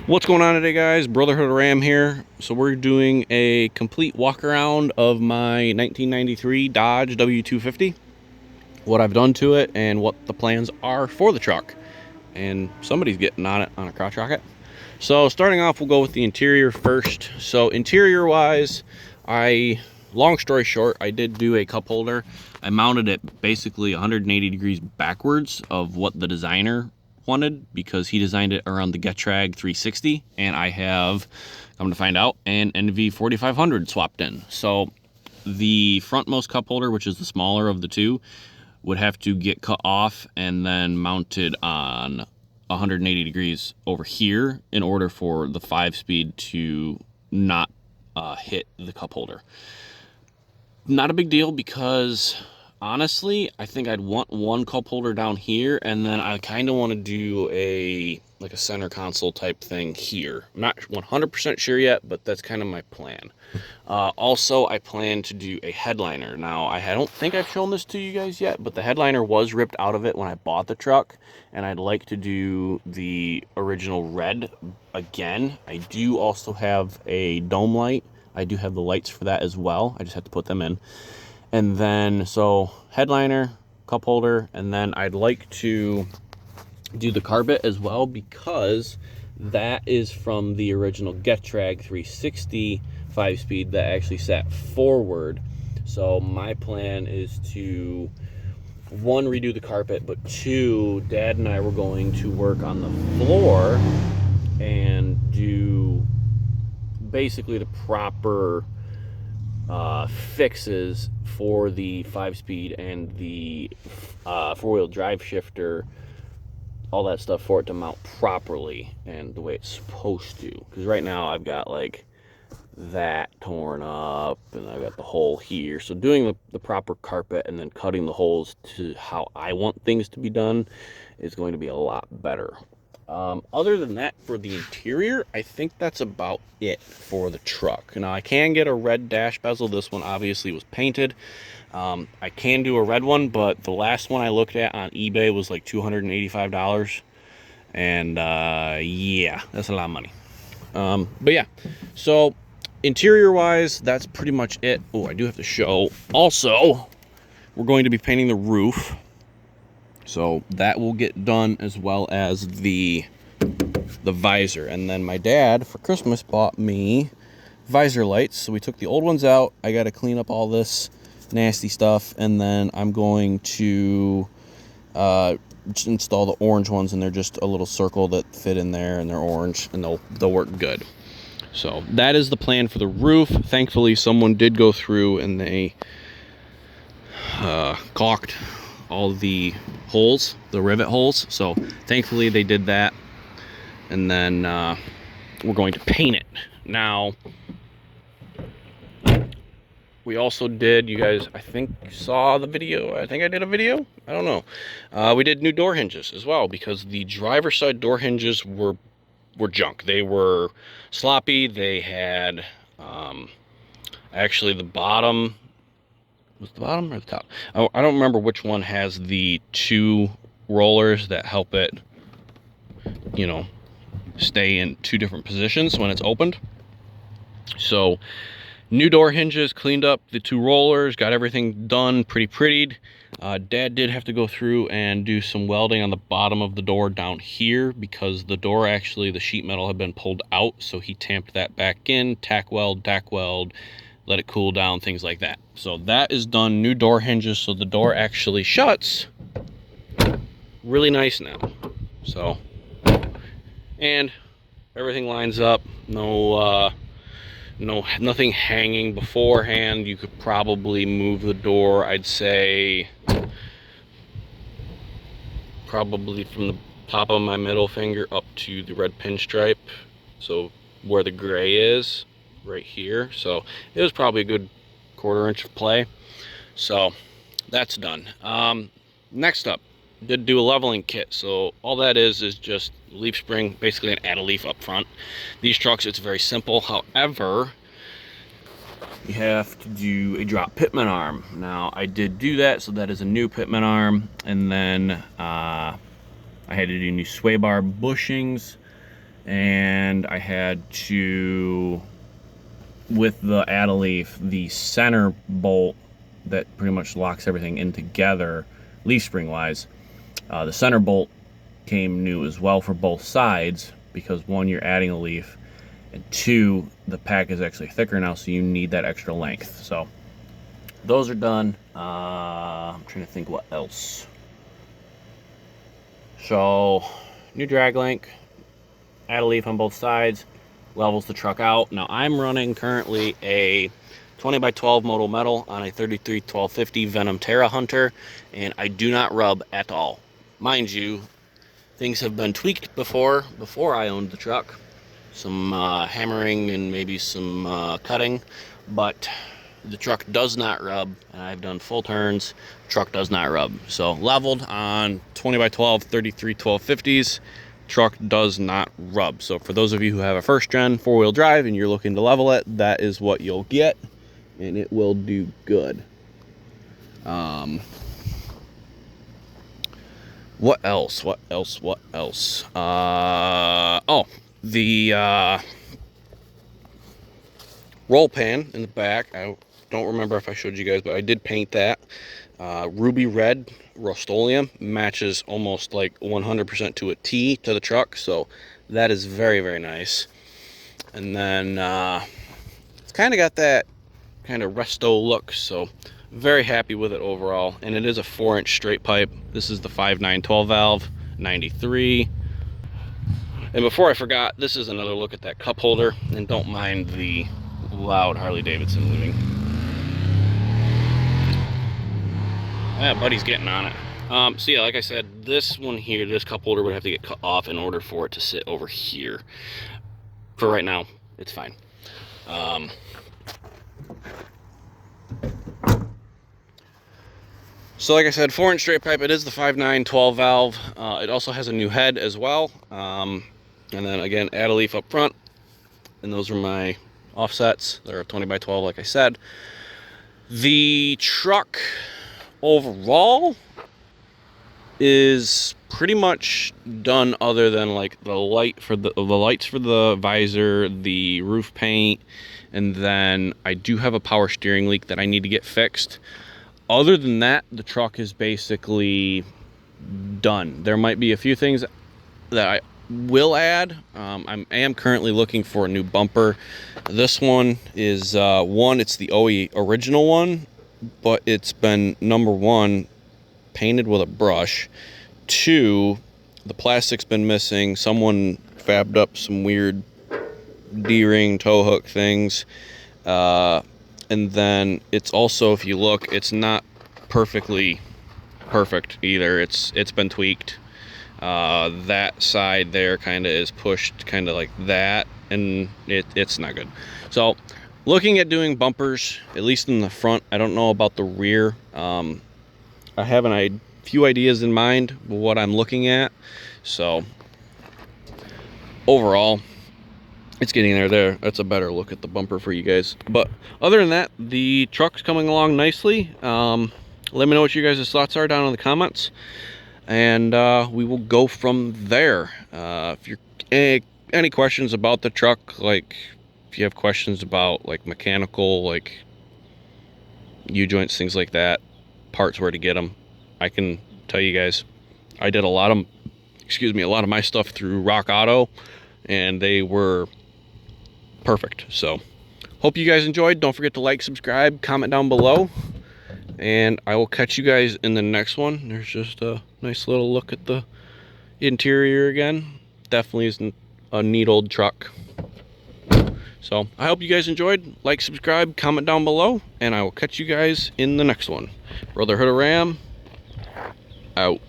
What's going on today, guys? Brotherhood of Ram here. So we're doing a complete walk around of my 1993 Dodge W250, what I've done to it and what the plans are for the truck. And somebody's getting on it on a crotch rocket. So starting off, we'll go with the interior first. So interior wise, long story short, I did do a cup holder. I mounted it basically 180 degrees backwards of what the designer wanted, because he designed it around the Getrag 360, and I have, come to find out, an NV 4500 swapped in. So the frontmost cup holder, which is the smaller of the two, would have to get cut off and then mounted on 180 degrees over here in order for the 5-speed to not hit the cup holder. Not a big deal, because honestly, I think I'd want one cup holder down here, and then I kind of want to do a center console type thing here. I'm not 100% sure yet, but that's kind of my plan. Also, I plan to do a headliner. Now, I don't think I've shown this to you guys yet, but the headliner was ripped out of it when I bought the truck, and I'd like to do the original red again. I do also have a dome light. I do have the lights for that as well. I just have to put them in. And then, so headliner, cup holder, and then I'd like to do the carpet as well, because that is from the original Getrag 360 5-speed that actually sat forward. So my plan is to, one, redo the carpet, but two, Dad and I were going to work on the floor and do basically the proper fixes for the 5-speed and the 4-wheel drive shifter, all that stuff, for it to mount properly and the way it's supposed to. Because right now I've got like that torn up and I've got the hole here. So doing the proper carpet and then cutting the holes to how I want things to be done is going to be a lot better. Other than that, for the interior, I think that's about it for the truck. Now, I can get a red dash bezel. This one obviously was painted. I can do a red one, but the last one I looked at on eBay was like $285. And yeah, that's a lot of money. But yeah, so interior wise, that's pretty much it. Oh, I do have to show. Also, we're going to be painting the roof. So that will get done, as well as the visor. And then my dad for Christmas bought me visor lights. So we took the old ones out. I got to clean up all this nasty stuff, and then I'm going to install the orange ones, and they're just a little circle that fit in there, and they're orange, and they'll work good. So that is the plan for the roof. Thankfully, someone did go through and they caulked all the holes, the rivet holes. So thankfully they did that, and then we're going to paint it. Now, we also did, you guys I think saw the video, I think I did a video, I don't know, we did new door hinges as well, because the driver's side door hinges were junk. They were sloppy. They had actually the bottom, was the bottom or the top? I don't remember which one has the two rollers that help it, you know, stay in two different positions when it's opened. So new door hinges, cleaned up the two rollers, got everything done, prettied. Dad did have to go through and do some welding on the bottom of the door down here, because the door, actually the sheet metal had been pulled out, so he tamped that back in, tack weld, let it cool down, things like that. So that is done. New door hinges, so the door actually shuts really nice now. So, and everything lines up. Nothing hanging beforehand. You could probably move the door, I'd say, probably from the top of my middle finger up to the red pinstripe, so where the gray is right here. So it was probably a good 1/4 inch of play. So that's done. Next up, did do a leveling kit. So all that is just leaf spring, basically an add a leaf up front. These trucks, it's very simple. However, you have to do a drop pitman arm. Now I did do that, so that is a new pitman arm. And then I had to do new sway bar bushings, and I had to, with the add-a-leaf, the center bolt that pretty much locks everything in together, leaf spring wise, the center bolt came new as well for both sides, because one, you're adding a leaf, and two, the pack is actually thicker now, so you need that extra length. So those are done. I'm trying to think what else. So new drag link, add a leaf on both sides, levels the truck out. Now I'm running currently a 20x12 Moto Metal on a 33 1250 Venom Terra Hunter, and I do not rub at all. Mind you, things have been tweaked before I owned the truck. Some hammering and maybe some cutting, but the truck does not rub, and I've done full turns. Truck does not rub. So leveled on 20x12 33 1250s, truck does not rub. So for those of you who have a first gen four-wheel drive and you're looking to level it, that is what you'll get, and it will do good. What else? Oh, the roll pan in the back. I don't remember if I showed you guys, but I did paint that. Ruby red Rust-Oleum, matches almost like 100% to a T to the truck, so that is very, very nice. And then it's kind of got that kind of resto look, so very happy with it overall. And it is a 4-inch straight pipe. This is the 5.9 valve 93. And before I forgot, this is another look at that cup holder, and don't mind the loud Harley Davidson moving. Yeah, buddy's getting on it. So yeah, like I said, this one here, this cup holder would have to get cut off in order for it to sit over here. For right now, it's fine. So like I said, 4-inch straight pipe. It is the 5.9 12 valve. It also has a new head as well. And then again, add a leaf up front. And those are my offsets. They're 20x12, like I said. The truck overall is pretty much done, other than like the lights for the visor, the roof paint, and then I do have a power steering leak that I need to get fixed. Other than that, the truck is basically done. There might be a few things that I will add. I am currently looking for a new bumper. This one is one, it's the OE original one, but it's been, number one, painted with a brush. Two, the plastic's been missing. Someone fabbed up some weird D-ring tow hook things. And then it's also, if you look, it's not perfectly perfect either. It's been tweaked. That side there kind of is pushed kind of like that, and it's not good. So looking at doing bumpers, at least in the front. I don't know about the rear. I have a few ideas in mind of what I'm looking at. So overall, it's getting there. That's a better look at the bumper for you guys. But other than that, the truck's coming along nicely. Let me know what you guys' thoughts are down in the comments, and we will go from there. If you're any questions about the truck, like if you have questions about like mechanical, like U-joints, things like that, parts, where to get them, I can tell you guys. I did a lot of my stuff through Rock Auto, and they were perfect. So hope you guys enjoyed. Don't forget to like, subscribe, comment down below, and I will catch you guys in the next one. There's just a nice little look at the interior again. Definitely is a neat old truck. So I hope you guys enjoyed. Like, subscribe, comment down below, and I will catch you guys in the next one. Brotherhood of Ram out.